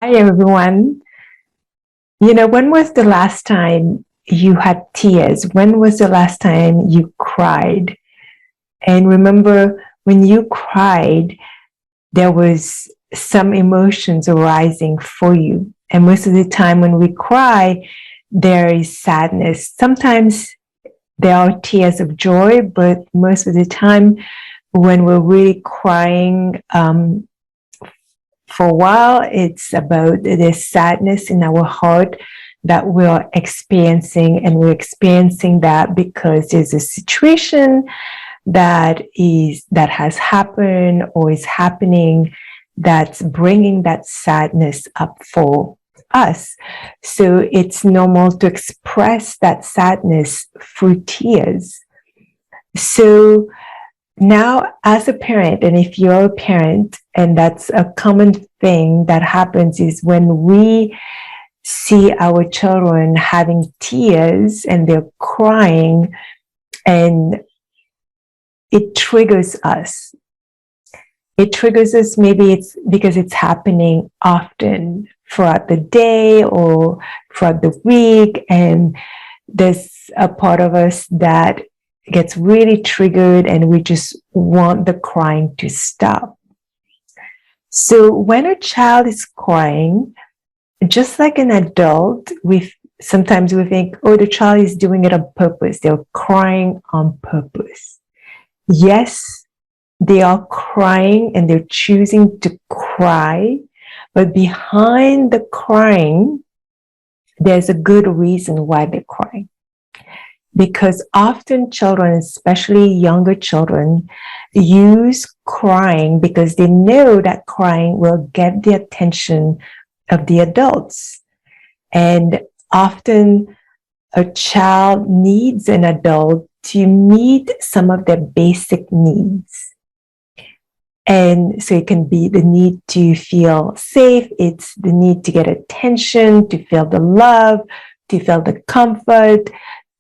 Hi, everyone. When was the last time you had tears? When was the last time you cried? And remember, when you cried, there was some emotions arising for you. And most of the time when we cry, there is sadness. Sometimes there are tears of joy, but most of the time when we're really crying, for a while, it's about the sadness in our heart that we're experiencing, and we're experiencing that because there's a situation that has happened or is happening that's bringing that sadness up for us. So it's normal to express that sadness through tears. So now, as a parent, and if you're a parent, and that's a common thing that happens, is when we see our children having tears and they're crying, and it triggers us. It triggers us. Maybe it's because it's happening often throughout the day or throughout the week, and there's a part of us that gets really triggered and we just want the crying to stop. So when a child is crying, just like an adult, sometimes we think, oh, the child is doing it on purpose. They're crying on purpose. Yes, they are crying and they're choosing to cry, but behind the crying, there's a good reason why they're crying. Because often children, especially younger children, use crying because they know that crying will get the attention of the adults. And often a child needs an adult to meet some of their basic needs. And so it can be the need to feel safe, it's the need to get attention, to feel the love, to feel the comfort,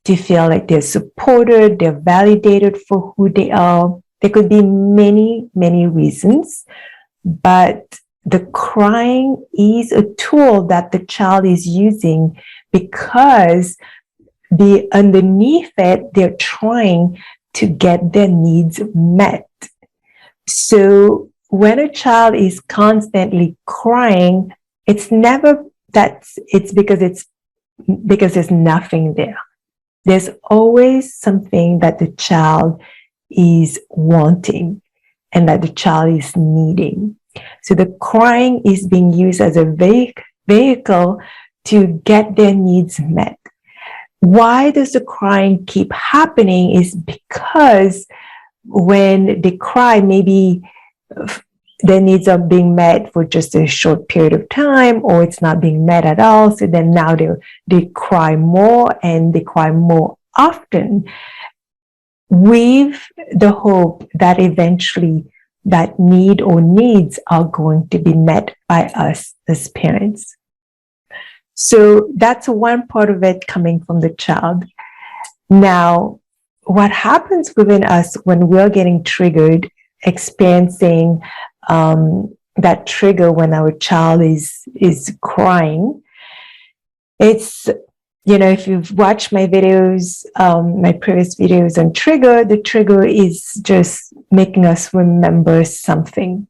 to feel like they're supported, they're validated for who they are. There could be many, many reasons, but the crying is a tool that the child is using because underneath it, they're trying to get their needs met. So when a child is constantly crying, it's never that it's because there's nothing there. There's always something that the child is wanting and that the child is needing. So the crying is being used as a vehicle to get their needs met. Why does the crying keep happening is because when they cry, maybe their needs are being met for just a short period of time, or it's not being met at all. So then now they cry more and they cry more often, with the hope that eventually that need or needs are going to be met by us as parents. So that's one part of it coming from the child. Now, what happens within us when we're getting triggered, experiencing that trigger when our child is crying, it's, if you've watched my videos, my previous videos on trigger, the trigger is just making us remember something.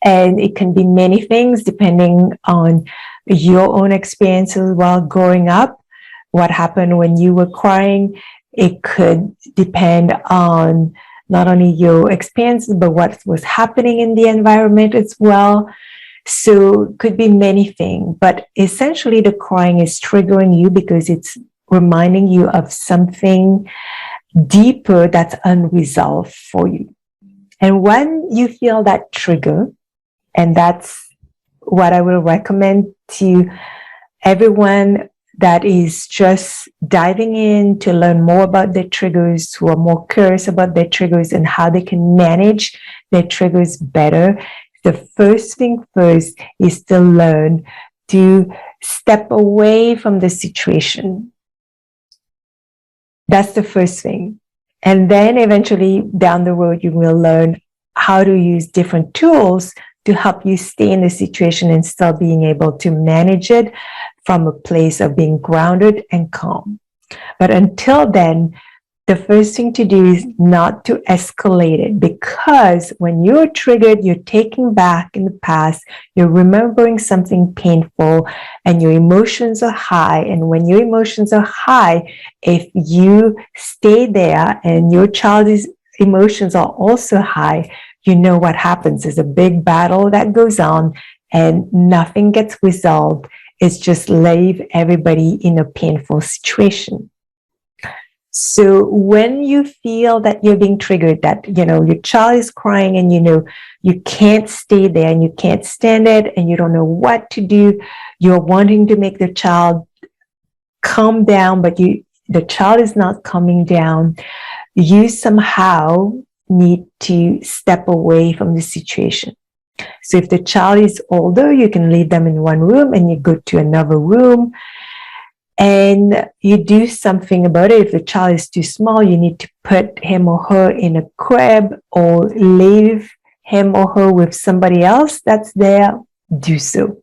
And it can be many things depending on your own experiences while growing up. What happened when you were crying? It could depend on not only your experiences, but what was happening in the environment as well. So it could be many things, but essentially the crying is triggering you because it's reminding you of something deeper that's unresolved for you. And when you feel that trigger, and that's what I will recommend to everyone that is just diving in to learn more about their triggers, who are more curious about their triggers and how they can manage their triggers better. The first thing first is to learn to step away from the situation. That's the first thing. And then eventually down the road, you will learn how to use different tools to help you stay in the situation and still being able to manage it from a place of being grounded and calm. But until then, the first thing to do is not to escalate it, because when you're triggered, you're taking back in the past, you're remembering something painful, and your emotions are high. And when your emotions are high, if you stay there and your child's emotions are also high, you know what happens. There's a big battle that goes on and nothing gets resolved. It's just leave everybody in a painful situation. So when you feel that you're being triggered, that, your child is crying and, you can't stay there and you can't stand it and you don't know what to do, you're wanting to make the child calm down, but the child is not coming down, you somehow need to step away from the situation. So if the child is older, you can leave them in one room and you go to another room and you do something about it. If the child is too small, you need to put him or her in a crib or leave him or her with somebody else that's there, do so.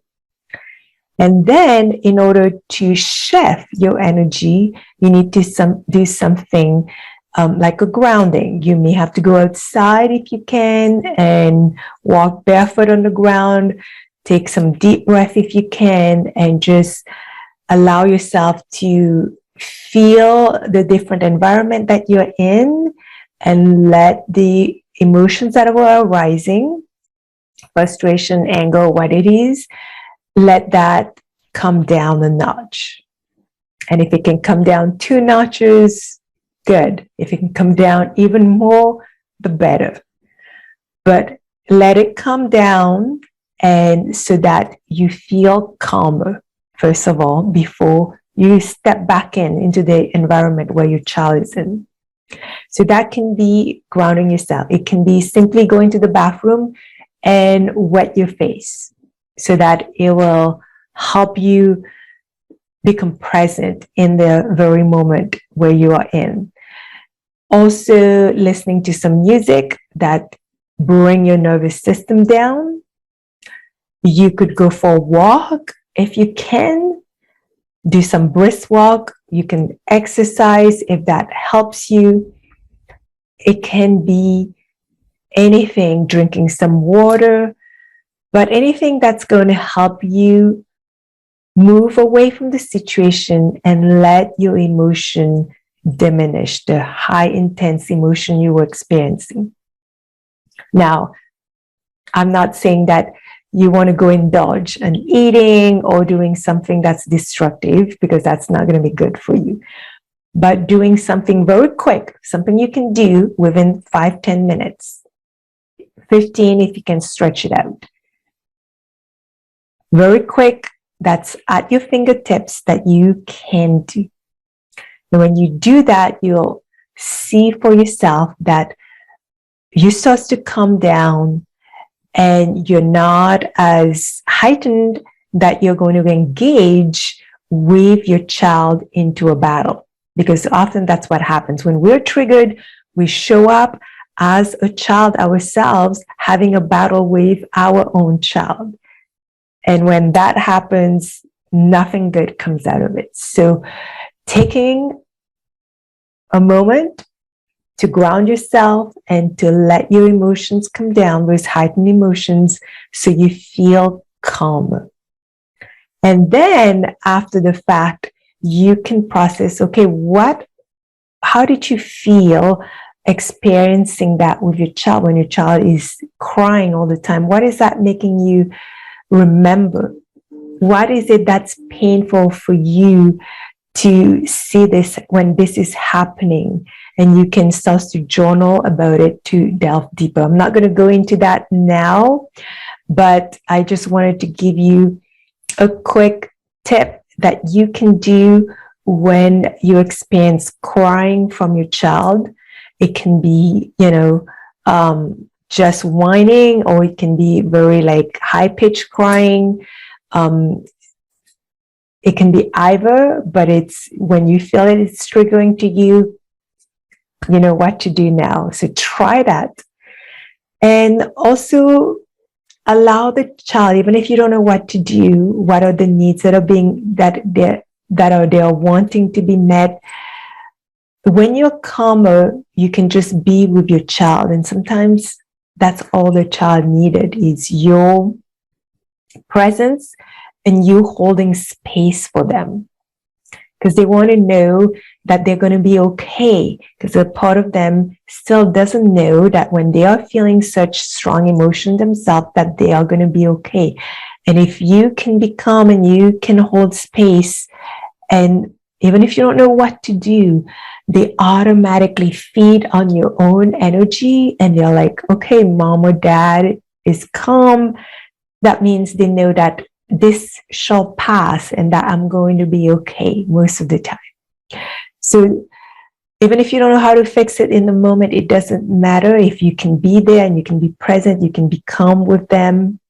And then in order to shift your energy, you need to do something like a grounding. You may have to go outside if you can and walk barefoot on the ground, take some deep breath if you can, and just allow yourself to feel the different environment that you're in and let the emotions that are arising, frustration, anger, what it is, let that come down a notch. And if it can come down 2 notches, good. If it can come down even more, the better. But let it come down, and so that you feel calmer, first of all, before you step back into the environment where your child is in. So that can be grounding yourself. It can be simply going to the bathroom and wet your face so that it will help you become present in the very moment where you are in. Also, listening to some music that bring your nervous system down. You could go for a walk if you can. Do some brisk walk. You can exercise if that helps you. It can be anything, drinking some water, but anything that's going to help you move away from the situation and let your emotion diminish, the high intense emotion you were experiencing. Now, I'm not saying that you want to go indulge in eating or doing something that's destructive, because that's not going to be good for you. But doing something very quick, something you can do within 5-10 minutes, 15 if you can stretch it out. Very quick, that's at your fingertips that you can do. And when you do that, you'll see for yourself that you start to calm down and you're not as heightened that you're going to engage with your child into a battle. Because often that's what happens. When we're triggered, we show up as a child ourselves, having a battle with our own child. And when that happens, nothing good comes out of it. So taking a moment to ground yourself and to let your emotions come down, those heightened emotions, so you feel calmer. And then after the fact, you can process, okay, how did you feel experiencing that with your child when your child is crying all the time? What is that making you remember? What is it that's painful for you to see this when this is happening? And you can start to journal about it to delve deeper. I'm not going to go into that now, but I just wanted to give you a quick tip that you can do when you experience crying from your child. It can be, just whining, or it can be very high-pitched crying. It can be either, but it's when you feel it's triggering to you, you know what to do now. So try that. And also allow the child, even if you don't know what to do, what are the needs that are wanting to be met. When you're calmer, you can just be with your child. And sometimes that's all the child needed, is your presence and you holding space for them. Because they want to know that they're going to be okay. Because a part of them still doesn't know that when they are feeling such strong emotion themselves, that they are going to be okay. And if you can be calm and you can hold space, and even if you don't know what to do, they automatically feed on your own energy, and they're like, okay, mom or dad is calm. That means they know that this shall pass and that I'm going to be okay most of the time. So even if you don't know how to fix it in the moment, it doesn't matter. If you can be there and you can be present, you can be calm with them,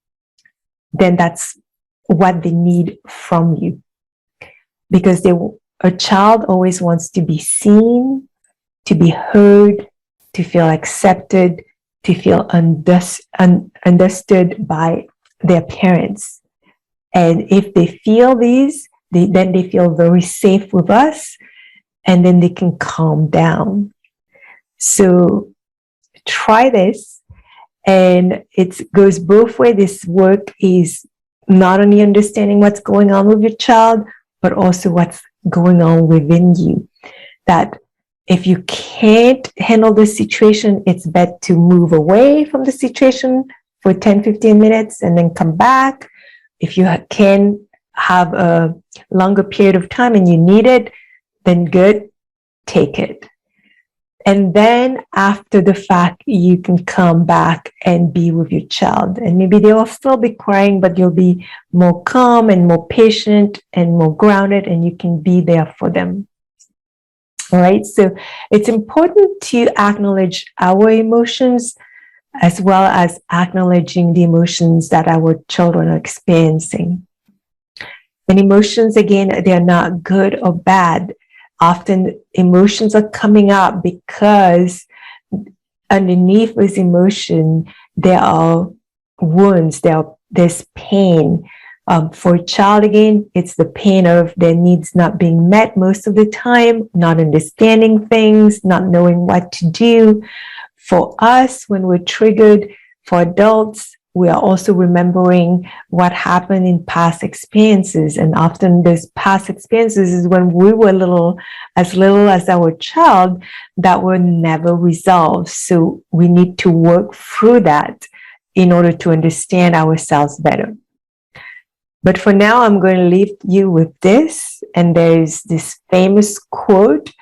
then that's what they need from you. Because a child always wants to be seen, to be heard, to feel accepted, to feel understood by their parents. And if they feel these, then they feel very safe with us, and then they can calm down. So try this, and it goes both ways. This work is not only understanding what's going on with your child, but also what's going on within you. That if you can't handle the situation, it's better to move away from the situation for 10, 15 minutes and then come back. If you can have a longer period of time and you need it, then good, take it. And then after the fact, you can come back and be with your child. And maybe they will still be crying, but you'll be more calm and more patient and more grounded, and you can be there for them. All right. So it's important to acknowledge our emotions, as well as acknowledging the emotions that our children are experiencing. And emotions, again, they're not good or bad. Often emotions are coming up because underneath those emotions, there are wounds, there's pain. For a child, again, it's the pain of their needs not being met most of the time, not understanding things, not knowing what to do. For us, when we're triggered, for adults, we are also remembering what happened in past experiences. And often those past experiences is when we were little as our child, that were never resolved. So we need to work through that in order to understand ourselves better. But for now, I'm going to leave you with this. And there's this famous quote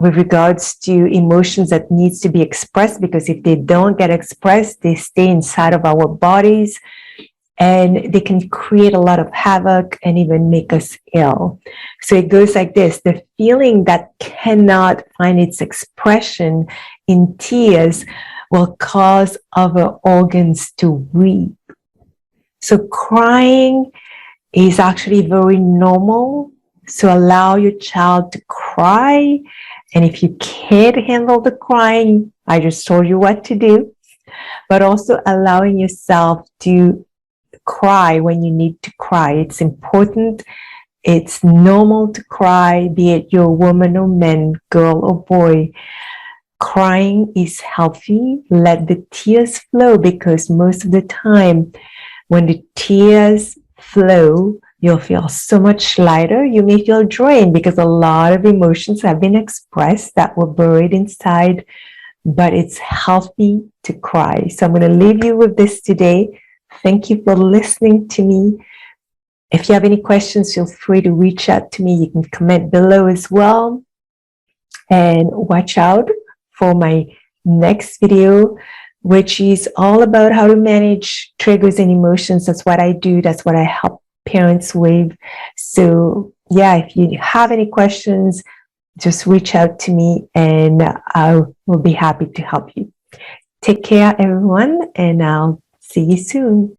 with regards to emotions that needs to be expressed, because if they don't get expressed, they stay inside of our bodies and they can create a lot of havoc and even make us ill. So it goes like this: the feeling that cannot find its expression in tears will cause other organs to weep. So crying is actually very normal. So allow your child to cry. And if you can't handle the crying, I just told you what to do. But also allowing yourself to cry when you need to cry. It's important. It's normal to cry, be it you're a woman or man, girl or boy. Crying is healthy. Let the tears flow, because most of the time, when the tears flow, you'll feel so much lighter. You may feel drained because a lot of emotions have been expressed that were buried inside, but it's healthy to cry. So I'm going to leave you with this today. Thank you for listening to me. If you have any questions, feel free to reach out to me. You can comment below as well. And watch out for my next video, which is all about how to manage triggers and emotions. That's what I do. That's what I help parents with. So yeah, if you have any questions, just reach out to me and I will be happy to help you. Take care, everyone, and I'll see you soon.